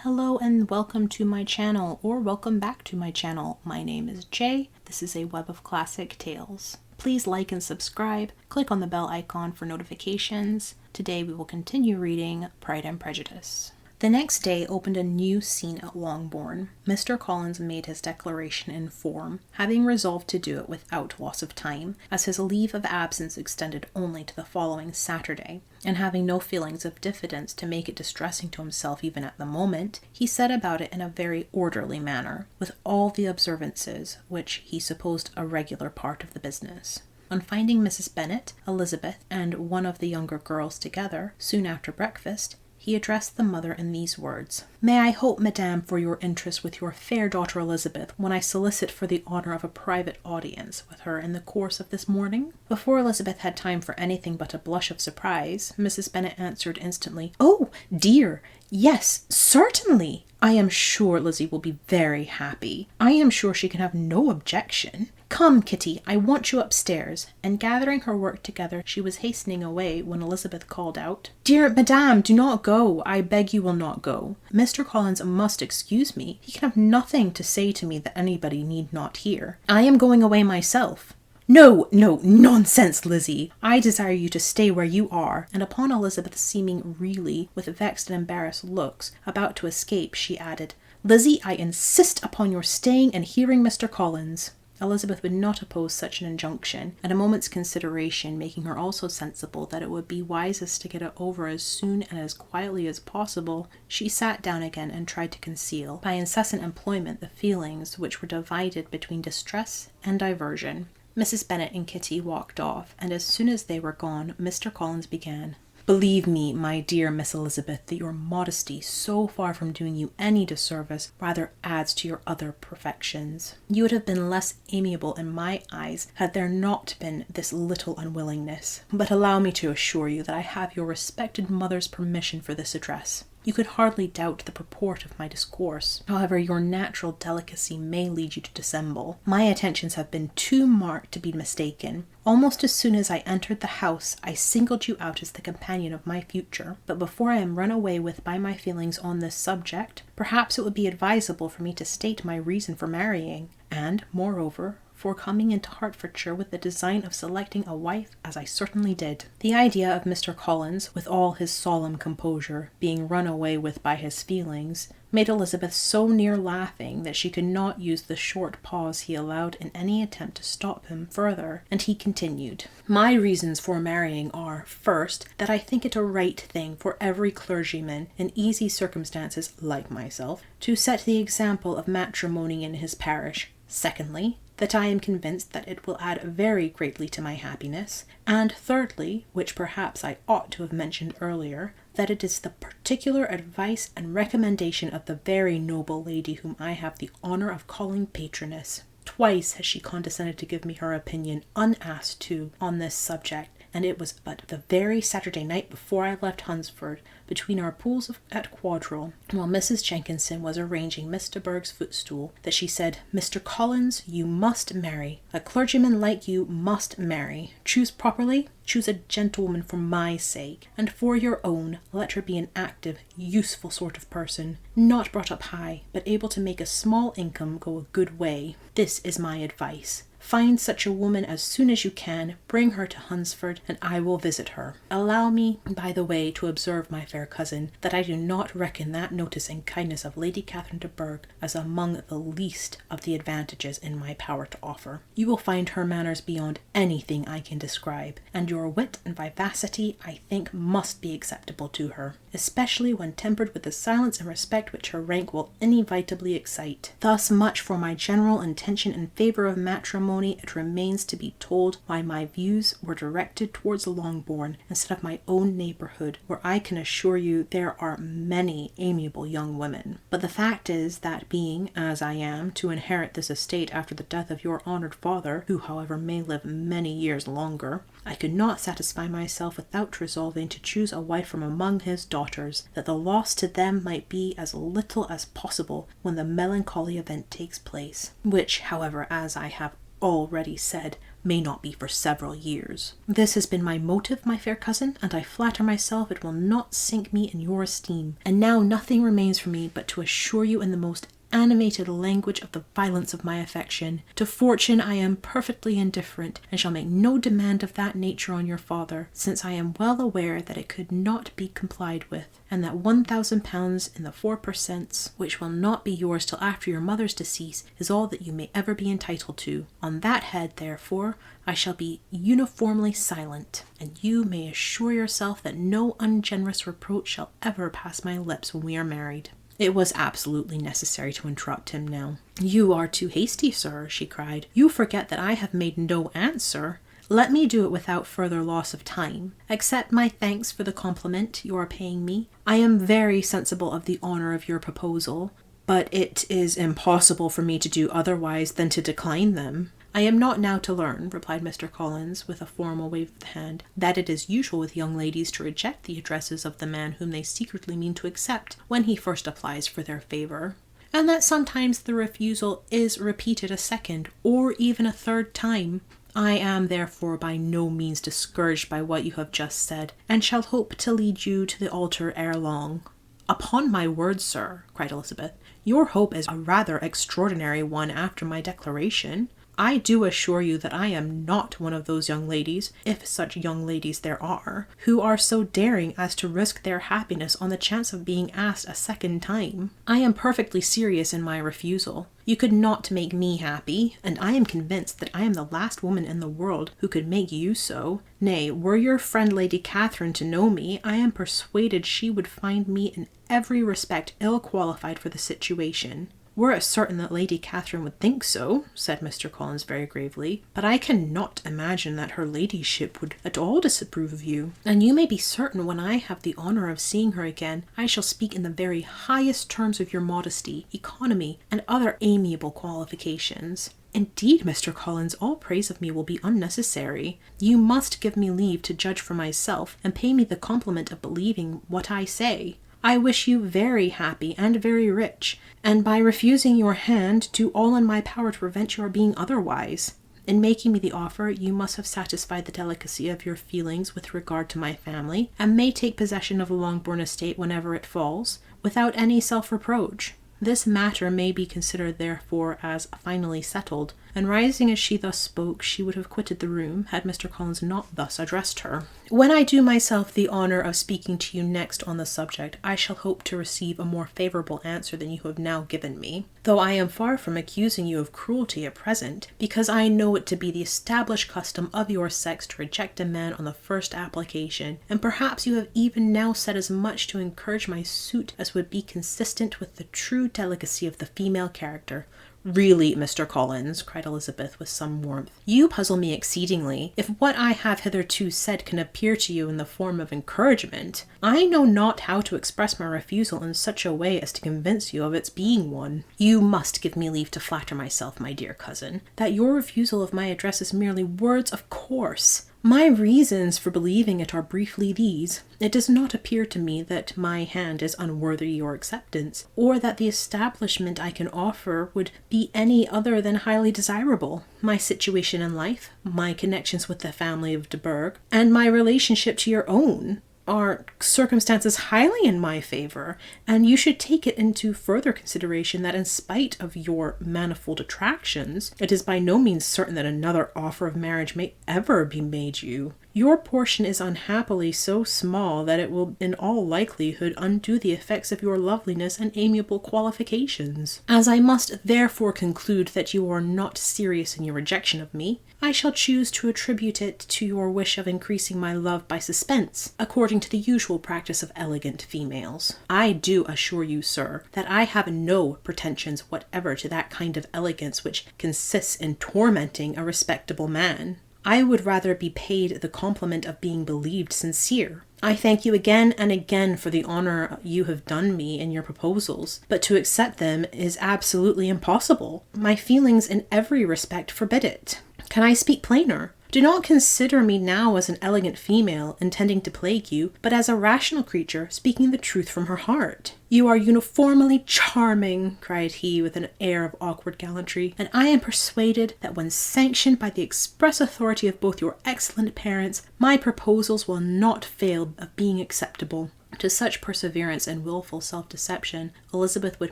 Hello and welcome to my channel, or welcome back to my channel. My name is Jay. This is a web of classic tales. Please like and subscribe. Click on the bell icon for notifications. Today we will continue reading Pride and Prejudice. The next day opened a new scene at Longbourn. Mr. Collins made his declaration in form, having resolved to do it without loss of time, as his leave of absence extended only to the following Saturday, and having no feelings of diffidence to make it distressing to himself even at the moment, he set about it in a very orderly manner, with all the observances which he supposed a regular part of the business. On finding Mrs. Bennet, Elizabeth, and one of the younger girls together, soon after breakfast, he addressed the mother in these words: "May I hope, madame, for your interest with your fair daughter Elizabeth, when I solicit for the honour of a private audience with her in the course of this morning?" Before Elizabeth had time for anything but a blush of surprise, Mrs. Bennet answered instantly, "Oh, dear, yes, certainly! I am sure Lizzie will be very happy. I am sure she can have no objection. Come, Kitty, I want you upstairs." And gathering her work together, she was hastening away when Elizabeth called out, "Dear madame, do not go. I beg you will not go. Mr. Collins must excuse me. He can have nothing to say to me that anybody need not hear. I am going away myself." No, nonsense, Lizzie. I desire you to stay where you are." And upon Elizabeth seeming really, with vexed and embarrassed looks, about to escape, she added, "Lizzie, I insist upon your staying and hearing Mr. Collins." Elizabeth would not oppose such an injunction, and a moment's consideration making her also sensible that it would be wisest to get it over as soon and as quietly as possible, she sat down again and tried to conceal, by incessant employment, the feelings which were divided between distress and diversion. Mrs. Bennet and Kitty walked off, and as soon as they were gone, Mr. Collins began. "Believe me, my dear Miss Elizabeth, that your modesty, so far from doing you any disservice, rather adds to your other perfections. You would have been less amiable in my eyes had there not been this little unwillingness. But allow me to assure you that I have your respected mother's permission for this address. You could hardly doubt the purport of my discourse. However, your natural delicacy may lead you to dissemble. My attentions have been too marked to be mistaken. Almost as soon as I entered the house, I singled you out as the companion of my future. But before I am run away with by my feelings on this subject, perhaps it would be advisable for me to state my reason for marrying, and, moreover, for coming into Hertfordshire with the design of selecting a wife, as I certainly did." The idea of Mr. Collins, with all his solemn composure, being run away with by his feelings, made Elizabeth so near laughing that she could not use the short pause he allowed in any attempt to stop him further, and he continued, "My reasons for marrying are, first, that I think it a right thing for every clergyman, in easy circumstances like myself, to set the example of matrimony in his parish. Secondly, that I am convinced that it will add very greatly to my happiness, and thirdly, which perhaps I ought to have mentioned earlier, that it is the particular advice and recommendation of the very noble lady whom I have the honour of calling patroness. Twice has she condescended to give me her opinion, unasked too, on this subject, and it was but the very Saturday night before I left Hunsford, between our pools at Quadrille, while Mrs. Jenkinson was arranging Miss de Bourgh's footstool, that she said, 'Mr. Collins, you must marry. A clergyman like you must marry. Choose properly. Choose a gentlewoman for my sake, and for your own, let her be an active, useful sort of person, not brought up high, but able to make a small income go a good way. This is my advice. Find such a woman as soon as you can, bring her to Hunsford, and I will visit her. Allow me, by the way, to observe, my fair cousin, that I do not reckon that notice and kindness of Lady Catherine de Bourgh as among the least of the advantages in my power to offer. You will find her manners beyond anything I can describe, and your wit and vivacity, I think, must be acceptable to her, especially when tempered with the silence and respect which her rank will inevitably excite. Thus much for my general intention in favour of matrimony. It remains to be told why my views were directed towards Longbourn instead of my own neighbourhood, where I can assure you there are many amiable young women. But the fact is that being, as I am, to inherit this estate after the death of your honoured father, who however may live many years longer, I could not satisfy myself without resolving to choose a wife from among his daughters, that the loss to them might be as little as possible when the melancholy event takes place, which, however, as I have already said, may not be for several years. This has been my motive, my fair cousin, and I flatter myself it will not sink me in your esteem. And now nothing remains for me but to assure you in the most animated language of the violence of my affection. To fortune I am perfectly indifferent, and shall make no demand of that nature on your father, since I am well aware that it could not be complied with, and that £1,000 in the 4 per cents, which will not be yours till after your mother's decease, is all that you may ever be entitled to. On that head, therefore, I shall be uniformly silent, and you may assure yourself that no ungenerous reproach shall ever pass my lips when we are married." It was absolutely necessary to interrupt him now. "You are too hasty, sir," she cried. "You forget that I have made no answer. Let me do it without further loss of time. Accept my thanks for the compliment you are paying me. I am very sensible of the honour of your proposal, but it is impossible for me to do otherwise than to decline them." "I am not now to learn," replied Mr. Collins, with a formal wave of the hand, "that it is usual with young ladies to reject the addresses of the man whom they secretly mean to accept when he first applies for their favour, and that sometimes the refusal is repeated a second or even a third time. I am therefore by no means discouraged by what you have just said, and shall hope to lead you to the altar ere long." "Upon my word, sir," cried Elizabeth, "your hope is a rather extraordinary one after my declaration. I do assure you that I am not one of those young ladies, if such young ladies there are, who are so daring as to risk their happiness on the chance of being asked a second time. I am perfectly serious in my refusal. You could not make me happy, and I am convinced that I am the last woman in the world who could make you so. Nay, were your friend Lady Catherine to know me, I am persuaded she would find me in every respect ill qualified for the situation." "Were it certain that Lady Catherine would think so," said Mr. Collins very gravely, "but I cannot imagine that her ladyship would at all disapprove of you, and you may be certain when I have the honour of seeing her again, I shall speak in the very highest terms of your modesty, economy, and other amiable qualifications." "Indeed, Mr. Collins, all praise of me will be unnecessary. You must give me leave to judge for myself, and pay me the compliment of believing what I say. I wish you very happy and very rich, and by refusing your hand, do all in my power to prevent your being otherwise. In making me the offer, you must have satisfied the delicacy of your feelings with regard to my family, and may take possession of the Longbourn estate whenever it falls, without any self-reproach. This matter may be considered therefore as finally settled." And rising as she thus spoke, she would have quitted the room, had Mr. Collins not thus addressed her. "When I do myself the honour of speaking to you next on the subject, I shall hope to receive a more favourable answer than you have now given me, though I am far from accusing you of cruelty at present, because I know it to be the established custom of your sex to reject a man on the first application, and perhaps you have even now said as much to encourage my suit as would be consistent with the true delicacy of the female character." "Really, Mr. Collins," cried Elizabeth with some warmth, "you puzzle me exceedingly. If what I have hitherto said can appear to you in the form of encouragement, I know not how to express my refusal in such a way as to convince you of its being one. You must give me leave to flatter myself, my dear cousin, that your refusal of my address is merely words of course. My reasons for believing it are briefly these. It does not appear to me that my hand is unworthy your acceptance, or that the establishment I can offer would be any other than highly desirable. My situation in life, my connections with the family of de Bourgh, and my relationship to your own are circumstances highly in my favour, and you should take it into further consideration that in spite of your manifold attractions, it is by no means certain that another offer of marriage may ever be made you. Your portion is unhappily so small that it will in all likelihood undo the effects of your loveliness and amiable qualifications. As I must therefore conclude that you are not serious in your rejection of me, I shall choose to attribute it to your wish of increasing my love by suspense, according to the usual practice of elegant females. I do assure you, sir, that I have no pretensions whatever to that kind of elegance which consists in tormenting a respectable man. I would rather be paid the compliment of being believed sincere. I thank you again and again for the honour you have done me in your proposals, but to accept them is absolutely impossible. My feelings in every respect forbid it. Can I speak plainer? Do not consider me now as an elegant female intending to plague you, but as a rational creature speaking the truth from her heart. You are uniformly charming, cried he with an air of awkward gallantry, and I am persuaded that when sanctioned by the express authority of both your excellent parents, my proposals will not fail of being acceptable. To such perseverance and wilful self-deception, Elizabeth would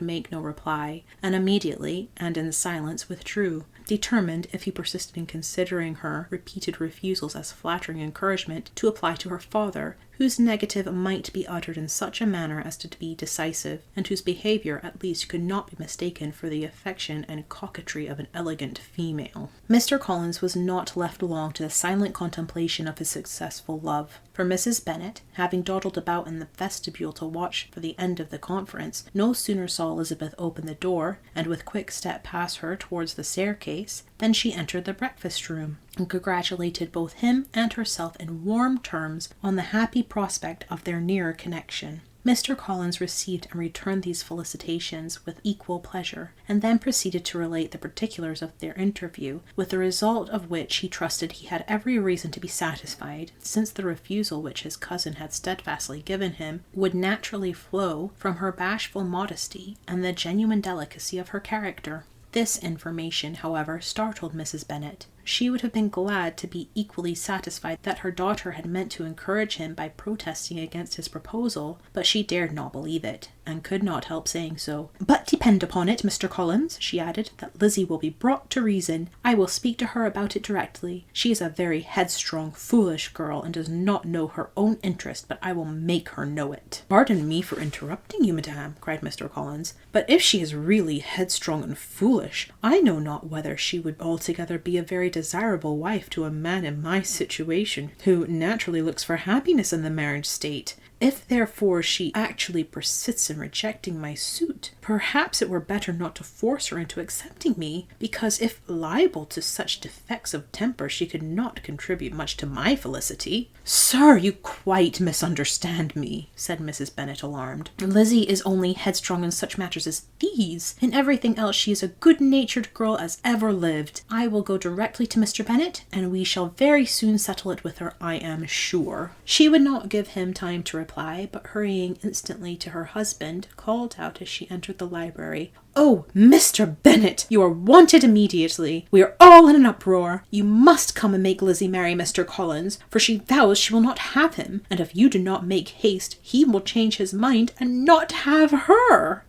make no reply, and immediately, and in silence, withdrew, determined, if he persisted in considering her repeated refusals as flattering encouragement, to apply to her father, whose negative might be uttered in such a manner as to be decisive, and whose behaviour at least could not be mistaken for the affection and coquetry of an elegant female. Mr. Collins was not left long to the silent contemplation of his successful love, for Mrs. Bennet, having dawdled about in the vestibule to watch for the end of the conference, no sooner saw Elizabeth open the door, and with quick step pass her towards the staircase, than she entered the breakfast-room, and congratulated both him and herself in warm terms on the happy prospect of their nearer connection. Mr. Collins received and returned these felicitations with equal pleasure, and then proceeded to relate the particulars of their interview, with the result of which he trusted he had every reason to be satisfied, since the refusal which his cousin had steadfastly given him would naturally flow from her bashful modesty and the genuine delicacy of her character. This information, however, startled Mrs. Bennet. She would have been glad to be equally satisfied that her daughter had meant to encourage him by protesting against his proposal, but she dared not believe it, and could not help saying so. "But depend upon it, Mr. Collins," she added, "that Lizzie will be brought to reason. I will speak to her about it directly. She is a very headstrong, foolish girl, and does not know her own interest, but I will make her know it." "Pardon me for interrupting you, madame," cried Mr. Collins, "but if she is really headstrong and foolish, I know not whether she would altogether be a very desirable wife to a man in my situation, who naturally looks for happiness in the marriage state. If therefore she actually persists in rejecting my suit, perhaps it were better not to force her into accepting me, because if liable to such defects of temper, she could not contribute much to my felicity." "Sir, you quite misunderstand me," said Mrs. Bennet, alarmed. "Lizzie is only headstrong in such matters as these. In everything else she is a good-natured girl as ever lived. I will go directly to Mr. Bennet, and we shall very soon settle it with her, I am sure." She would not give him time to reply, but hurrying instantly to her husband, called out as she entered the library, "Oh, Mr. Bennet, you are wanted immediately. We are all in an uproar. You must come and make Lizzie marry Mr. Collins, for she vows she will not have him, and if you do not make haste, he will change his mind and not have her."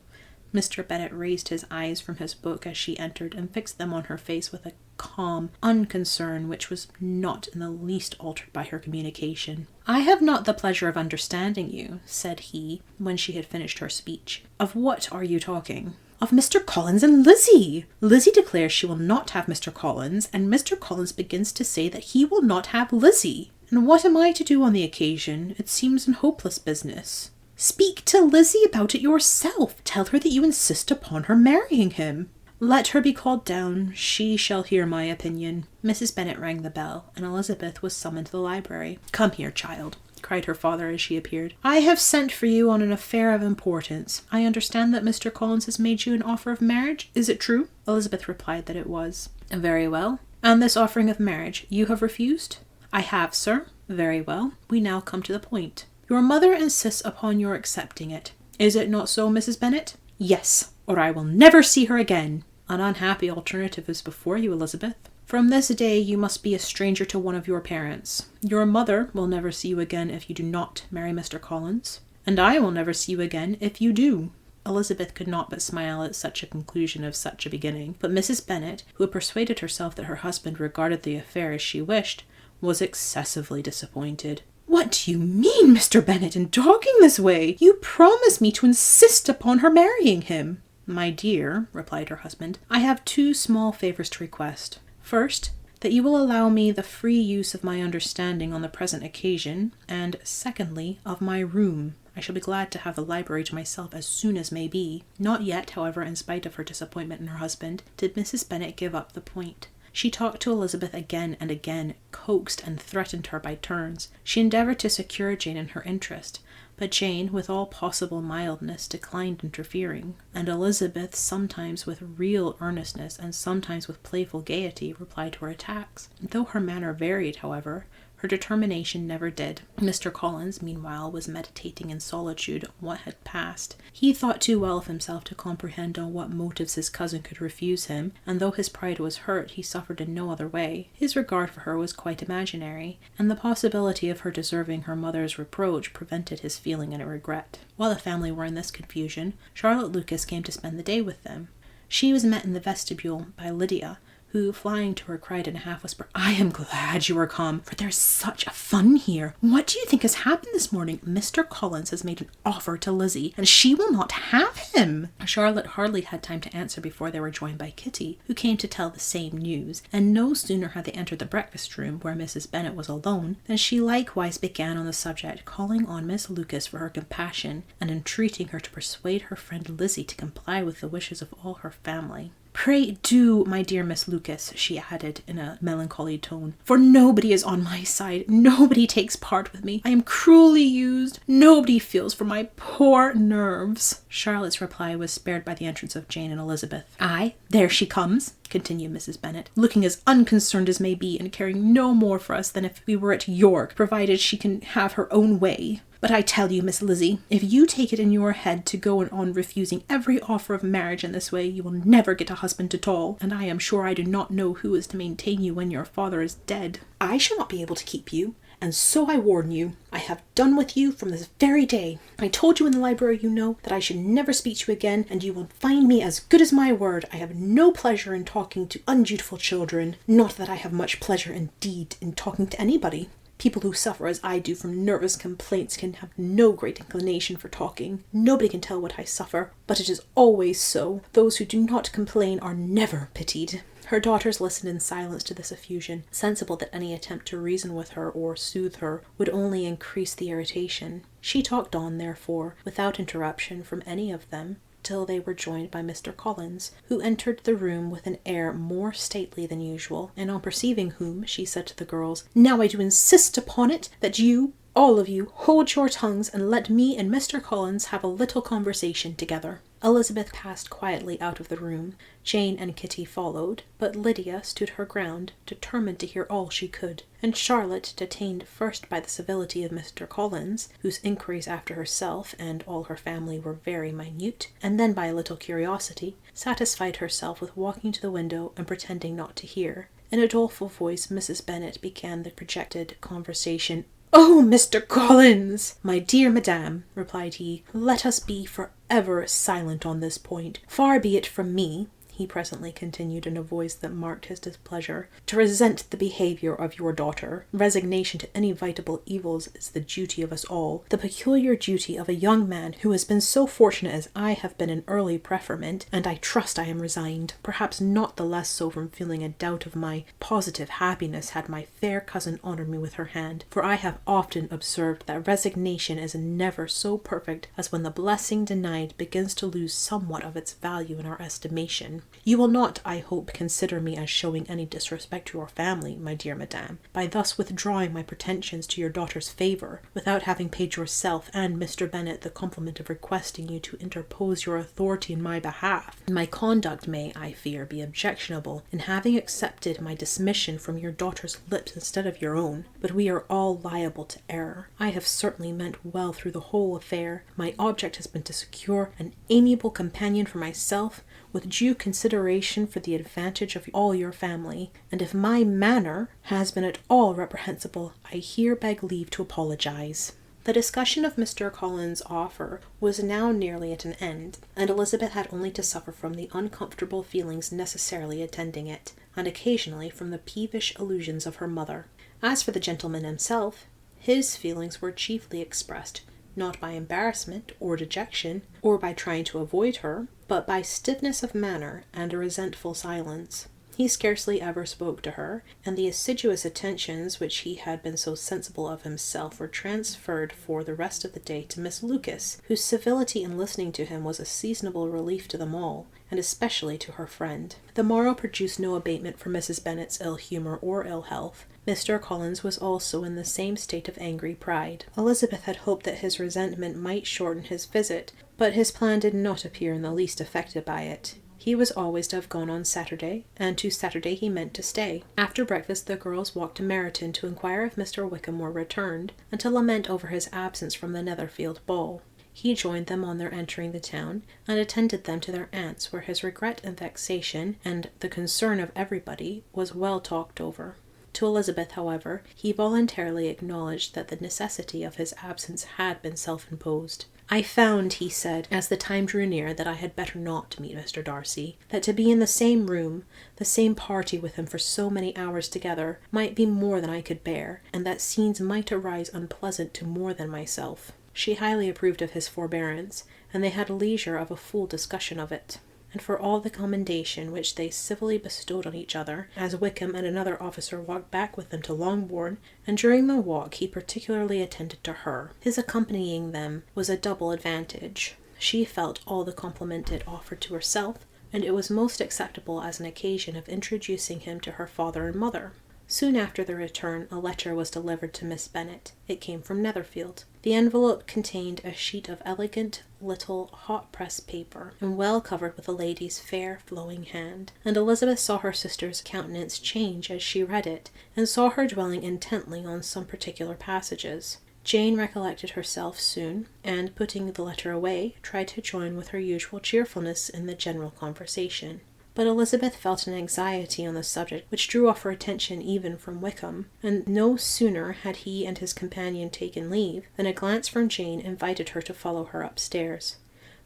Mr. Bennet raised his eyes from his book as she entered, and fixed them on her face with a calm unconcern which was not in the least altered by her communication. "I have not the pleasure of understanding you," said he, when she had finished her speech. "Of what are you talking?" "Of Mr. Collins and Lizzie. Lizzie declares she will not have Mr. Collins, and Mr. Collins begins to say that he will not have Lizzie. And what am I to do on the occasion? It seems an hopeless business." "Speak to Lizzie about it yourself. Tell her that you insist upon her marrying him." "Let her be called down. She shall hear my opinion." Mrs. Bennet rang the bell, and Elizabeth was summoned to the library. "Come here, child," cried her father as she appeared. "I have sent for you on an affair of importance. I understand that Mr. Collins has made you an offer of marriage. Is it true?" Elizabeth replied that it was. "Very well. And this offering of marriage you have refused?" "I have, sir." "Very well. We now come to the point. Your mother insists upon your accepting it. Is it not so, Mrs. Bennet?" "Yes, or I will never see her again." "An unhappy alternative is before you, Elizabeth. From this day you must be a stranger to one of your parents. Your mother will never see you again if you do not marry Mr. Collins, and I will never see you again if you do." Elizabeth could not but smile at such a conclusion of such a beginning, but Mrs. Bennet, who had persuaded herself that her husband regarded the affair as she wished, was excessively disappointed. "What do you mean, Mr. Bennet, in talking this way? You promised me to insist upon her marrying him." "My dear," replied her husband, "I have two small favours to request. First, that you will allow me the free use of my understanding on the present occasion, and secondly, of my room. I shall be glad to have the library to myself as soon as may be." Not yet, however, in spite of her disappointment in her husband, did Mrs. Bennet give up the point. She talked to Elizabeth again and again, coaxed and threatened her by turns. She endeavoured to secure Jane in her interest, But Jane, with all possible mildness, declined interfering, and Elizabeth, sometimes with real earnestness and sometimes with playful gaiety, replied to her attacks. Though her manner varied, however, her determination never did. Mr. Collins, meanwhile, was meditating in solitude on what had passed. He thought too well of himself to comprehend on what motives his cousin could refuse him, and though his pride was hurt, he suffered in no other way. His regard for her was quite imaginary, and the possibility of her deserving her mother's reproach prevented his feeling any regret. While the family were in this confusion, Charlotte Lucas came to spend the day with them. She was met in the vestibule by Lydia, who, flying to her, cried in a half-whisper, "I am glad you are come, for there's such a fun here. What do you think has happened this morning? Mr. Collins has made an offer to Lizzie, and she will not have him." Charlotte hardly had time to answer before they were joined by Kitty, who came to tell the same news, and no sooner had they entered the breakfast-room, where Mrs. Bennet was alone, than she likewise began on the subject, calling on Miss Lucas for her compassion, and entreating her to persuade her friend Lizzie to comply with the wishes of all her family. "Pray do, my dear Miss Lucas," she added in a melancholy tone, "for nobody is on my side, nobody takes part with me, I am cruelly used, nobody feels for my poor nerves." Charlotte's reply was spared by the entrance of Jane and Elizabeth. "Aye, there she comes," continued Mrs. Bennet, "looking as unconcerned as may be, and caring no more for us than if we were at York, provided she can have her own way. But I tell you, Miss Lizzie, if you take it in your head to go on refusing every offer of marriage in this way, you will never get a husband at all, and I am sure I do not know who is to maintain you when your father is dead. I shall not be able to keep you, and so I warn you. I have done with you from this very day. I told you in the library, you know, that I should never speak to you again, and you will find me as good as my word. I have no pleasure in talking to undutiful children, not that I have much pleasure indeed in talking to anybody. People who suffer as I do from nervous complaints can have no great inclination for talking. Nobody can tell what I suffer, but it is always so. Those who do not complain are never pitied." Her daughters listened in silence to this effusion, sensible that any attempt to reason with her or soothe her would only increase the irritation. She talked on, therefore, without interruption from any of them, till they were joined by Mr. Collins, who entered the room with an air more stately than usual, and on perceiving whom, she said to the girls, "Now I do insist upon it that you, all of you, hold your tongues and let me and Mr. Collins have a little conversation together." Elizabeth passed quietly out of the room. Jane and Kitty followed, but Lydia stood her ground, determined to hear all she could, and Charlotte, detained first by the civility of Mr. Collins, whose inquiries after herself and all her family were very minute, and then by a little curiosity, satisfied herself with walking to the window and pretending not to hear. In a doleful voice, Mrs. Bennet began the projected conversation. "Oh, Mr. Collins!" "My dear madam," replied he, "let us be for ever silent on this point. Far be it from me," he presently continued in a voice that marked his displeasure, "to resent the behaviour of your daughter. Resignation to inevitable evils is the duty of us all, the peculiar duty of a young man who has been so fortunate as I have been in early preferment, and I trust I am resigned, perhaps not the less so from feeling a doubt of my positive happiness had my fair cousin honoured me with her hand, for I have often observed that resignation is never so perfect as when the blessing denied begins to lose somewhat of its value in our estimation. You will not, I hope, consider me as showing any disrespect to your family, my dear madam, by thus withdrawing my pretensions to your daughter's favour, without having paid yourself and Mr. Bennet the compliment of requesting you to interpose your authority in my behalf. My conduct may, I fear, be objectionable in having accepted my dismission from your daughter's lips instead of your own, but we are all liable to error. I have certainly meant well through the whole affair. My object has been to secure an amiable companion for myself, with due consideration for the advantage of all your family, and if my manner has been at all reprehensible, I here beg leave to apologize." The discussion of Mr. Collins' offer was now nearly at an end, and Elizabeth had only to suffer from the uncomfortable feelings necessarily attending it, and occasionally from the peevish allusions of her mother. As for the gentleman himself, his feelings were chiefly expressed, not by embarrassment or dejection, or by trying to avoid her, but by stiffness of manner and a resentful silence. He scarcely ever spoke to her, and the assiduous attentions which he had been so sensible of himself were transferred for the rest of the day to Miss Lucas, whose civility in listening to him was a seasonable relief to them all, and especially to her friend. The morrow produced no abatement for Mrs. Bennet's ill humour or ill health. Mr. Collins was also in the same state of angry pride. Elizabeth had hoped that his resentment might shorten his visit, but his plan did not appear in the least affected by it. He was always to have gone on Saturday, and to Saturday he meant to stay. After breakfast the girls walked to Meryton to inquire if Mr. Wickham were returned, and to lament over his absence from the Netherfield ball. He joined them on their entering the town, and attended them to their aunt's, where his regret and vexation, and the concern of everybody, was well talked over. To Elizabeth, however, he voluntarily acknowledged that the necessity of his absence had been self-imposed. I found, he said, as the time drew near, that I had better not meet Mr. Darcy, that to be in the same room, the same party with him for so many hours together, might be more than I could bear, and that scenes might arise unpleasant to more than myself. She highly approved of his forbearance, and they had leisure of a full discussion of it. And for all the commendation which they civilly bestowed on each other, as Wickham and another officer walked back with them to Longbourn, and during the walk he particularly attended to her. His accompanying them was a double advantage. She felt all the compliment it offered to herself, and it was most acceptable as an occasion of introducing him to her father and mother. Soon after their return, a letter was delivered to Miss Bennet. It came from Netherfield. The envelope contained a sheet of elegant little hot-pressed paper, and well covered with a lady's fair flowing hand, and Elizabeth saw her sister's countenance change as she read it, and saw her dwelling intently on some particular passages. Jane recollected herself soon, and, putting the letter away, tried to join with her usual cheerfulness in the general conversation. But Elizabeth felt an anxiety on the subject which drew off her attention even from Wickham, and no sooner had he and his companion taken leave than a glance from Jane invited her to follow her upstairs.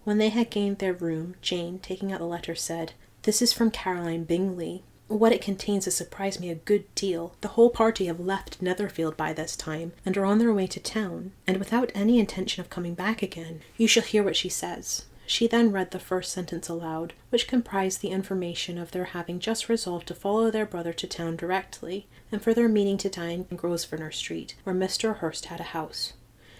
When they had gained their room, Jane, taking out the letter, said, "This is from Caroline Bingley. What it contains has surprised me a good deal. The whole party have left Netherfield by this time, and are on their way to town, and without any intention of coming back again. You shall hear what she says." She then read the first sentence aloud, which comprised the information of their having just resolved to follow their brother to town directly, and for their meaning to dine in Grosvenor Street, where Mr. Hurst had a house.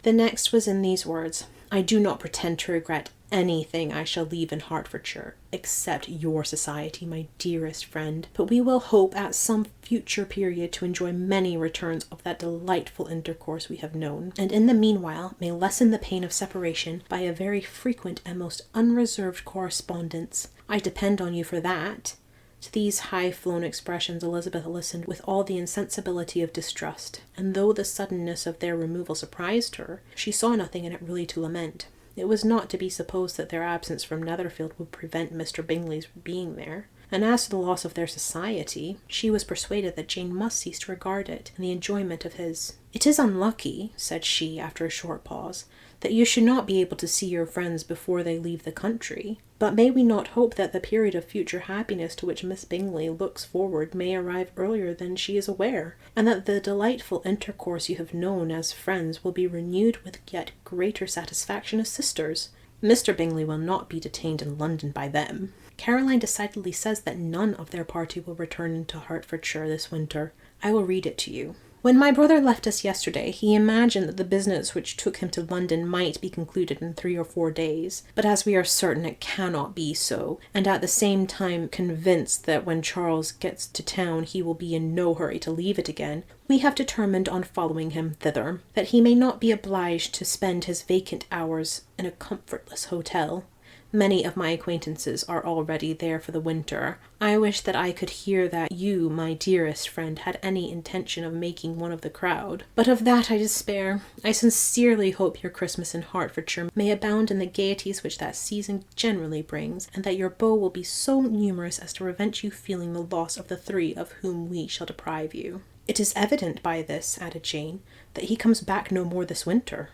The next was in these words: "I do not pretend to regret anything I shall leave in Hertfordshire, except your society, my dearest friend, but we will hope at some future period to enjoy many returns of that delightful intercourse we have known, and in the meanwhile may lessen the pain of separation by a very frequent and most unreserved correspondence. I depend on you for that." To these high-flown expressions Elizabeth listened with all the insensibility of distrust, and though the suddenness of their removal surprised her, she saw nothing in it really to lament. It was not to be supposed that their absence from Netherfield would prevent Mr. Bingley's being there, and as to the loss of their society, she was persuaded that Jane must cease to regard it in the enjoyment of his. "It is unlucky," said she, after a short pause, "that you should not be able to see your friends before they leave the country. But may we not hope that the period of future happiness to which Miss Bingley looks forward may arrive earlier than she is aware, and that the delightful intercourse you have known as friends will be renewed with yet greater satisfaction as sisters? Mr. Bingley will not be detained in London by them. Caroline decidedly says that none of their party will return into Hertfordshire this winter. I will read it to you. When my brother left us yesterday, he imagined that the business which took him to London might be concluded in 3 or 4 days, but as we are certain it cannot be so, and at the same time convinced that when Charles gets to town he will be in no hurry to leave it again, we have determined on following him thither, that he may not be obliged to spend his vacant hours in a comfortless hotel. Many of my acquaintances are already there for the winter. I wish that I could hear that you, my dearest friend, had any intention of making one of the crowd. But of that I despair. I sincerely hope your Christmas in Hertfordshire may abound in the gaieties which that season generally brings, and that your beaux will be so numerous as to prevent you feeling the loss of the 3 of whom we shall deprive you. It is evident by this," added Jane, "that he comes back no more this winter."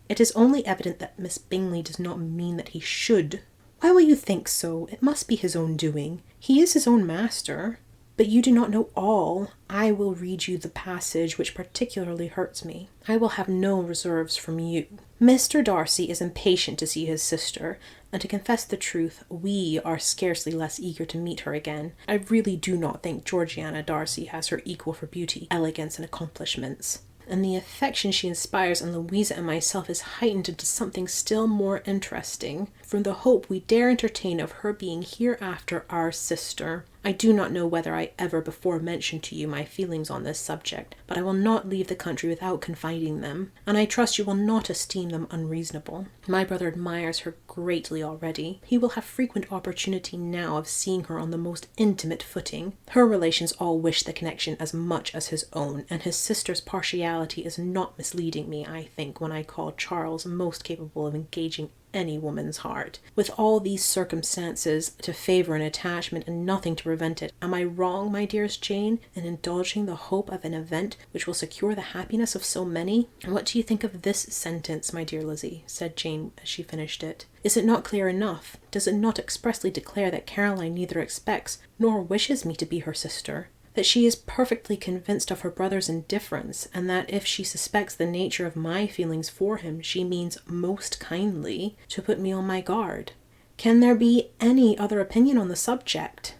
"It is only evident that Miss Bingley does not mean that he should." "Why will you think so? It must be his own doing. He is his own master. But you do not know all. I will read you the passage which particularly hurts me. I will have no reserves from you. Mr. Darcy is impatient to see his sister, and to confess the truth, we are scarcely less eager to meet her again. I really do not think Georgiana Darcy has her equal for beauty, elegance, and accomplishments. And the affection she inspires in Louisa and myself is heightened into something still more interesting from the hope we dare entertain of her being hereafter our sister. I do not know whether I ever before mentioned to you my feelings on this subject, but I will not leave the country without confiding them, and I trust you will not esteem them unreasonable. My brother admires her greatly already. He will have frequent opportunity now of seeing her on the most intimate footing. Her relations all wish the connection as much as his own, and his sister's partiality is not misleading me, I think, when I call Charles most capable of engaging any woman's heart. With all these circumstances to favour an attachment and nothing to prevent it, am I wrong, my dearest Jane, in indulging the hope of an event which will secure the happiness of so many? And what do you think of this sentence, my dear Lizzie? Said Jane as she finished it. Is it not clear enough? Does it not expressly declare that Caroline neither expects nor wishes me to be her sister? That she is perfectly convinced of her brother's indifference, and that if she suspects the nature of my feelings for him, she means most kindly to put me on my guard. Can there be any other opinion on the subject?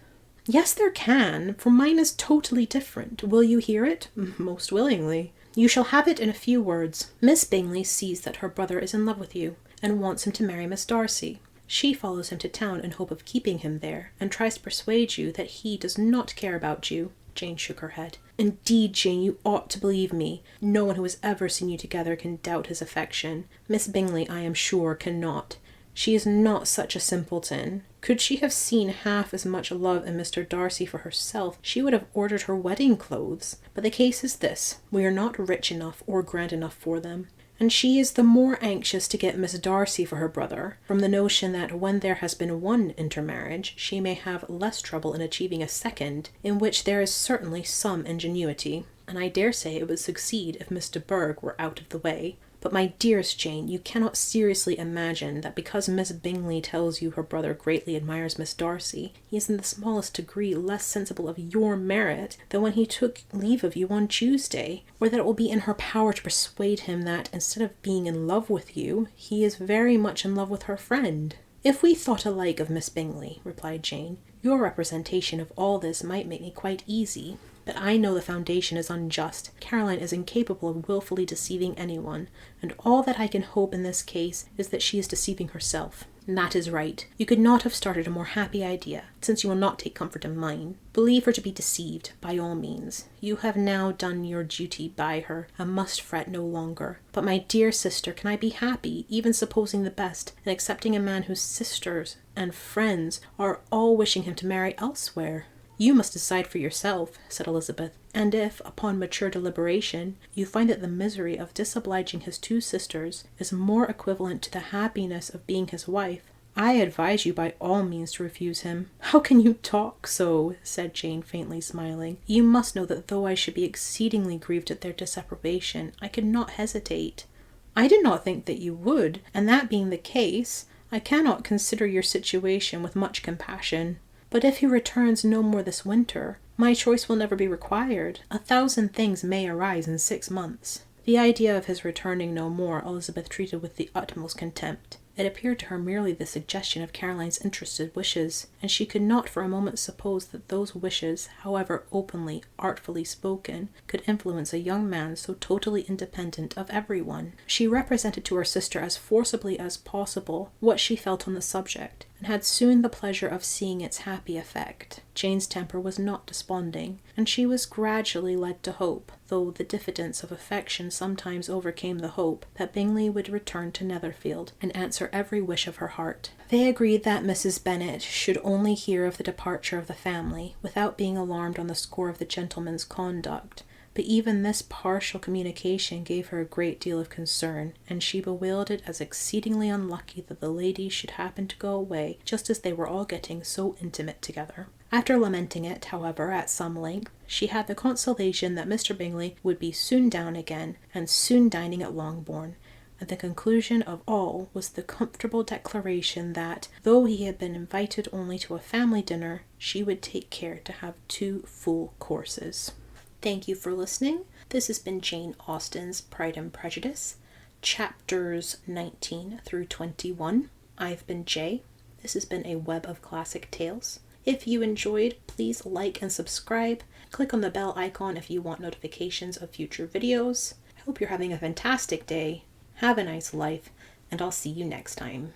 Yes, there can, for mine is totally different. Will you hear it? Most willingly. You shall have it in a few words. Miss Bingley sees that her brother is in love with you, and wants him to marry Miss Darcy. She follows him to town in hope of keeping him there, and tries to persuade you that he does not care about you. Jane shook her head. Indeed, Jane, you ought to believe me. No one who has ever seen you together can doubt his affection. Miss Bingley, I am sure, cannot. She is not such a simpleton. Could she have seen half as much love in Mr. Darcy for herself, she would have ordered her wedding clothes. But the case is this. We are not rich enough or grand enough for them. And she is the more anxious to get Miss Darcy for her brother, from the notion that when there has been one intermarriage, she may have less trouble in achieving a second, in which there is certainly some ingenuity, and I dare say it would succeed if Miss de Bourgh were out of the way. But my dearest Jane, you cannot seriously imagine that because Miss Bingley tells you her brother greatly admires Miss Darcy, he is in the smallest degree less sensible of your merit than when he took leave of you on Tuesday, or that it will be in her power to persuade him that, instead of being in love with you, he is very much in love with her friend. If we thought alike of Miss Bingley, replied Jane, your representation of all this might make me quite easy. But I know the foundation is unjust. Caroline is incapable of wilfully deceiving anyone, and all that I can hope in this case is that she is deceiving herself. And that is right. You could not have started a more happy idea, since you will not take comfort in mine. Believe her to be deceived, by all means. You have now done your duty by her, and must fret no longer. But my dear sister, can I be happy, even supposing the best, in accepting a man whose sisters and friends are all wishing him to marry elsewhere? You must decide for yourself, said Elizabeth, and if, upon mature deliberation, you find that the misery of disobliging his two sisters is more equivalent to the happiness of being his wife, I advise you by all means to refuse him. How can you talk so? Said Jane, faintly smiling. You must know that though I should be exceedingly grieved at their disapprobation, I could not hesitate. I did not think that you would, and that being the case, I cannot consider your situation with much compassion. But if he returns no more this winter, my choice will never be required. 1,000 things may arise in 6 months. The idea of his returning no more Elizabeth treated with the utmost contempt. It appeared to her merely the suggestion of Caroline's interested wishes, and she could not for a moment suppose that those wishes, however openly, artfully spoken, could influence a young man so totally independent of everyone. She represented to her sister as forcibly as possible what she felt on the subject, and had soon the pleasure of seeing its happy effect. Jane's temper was not desponding, and she was gradually led to hope, though the diffidence of affection sometimes overcame the hope, that Bingley would return to Netherfield, and answer every wish of her heart. They agreed that Mrs. Bennet should only hear of the departure of the family, without being alarmed on the score of the gentleman's conduct. But even this partial communication gave her a great deal of concern, and she bewailed it as exceedingly unlucky that the ladies should happen to go away just as they were all getting so intimate together. After lamenting it, however, at some length, she had the consolation that Mr. Bingley would be soon down again, and soon dining at Longbourn, and the conclusion of all was the comfortable declaration that, though he had been invited only to a family dinner, she would take care to have 2 full courses. Thank you for listening. This has been Jane Austen's Pride and Prejudice, chapters 19 through 21. I've been Jay. This has been a web of classic tales. If you enjoyed, please like and subscribe. Click on the bell icon if you want notifications of future videos. I hope you're having a fantastic day. Have a nice life, and I'll see you next time.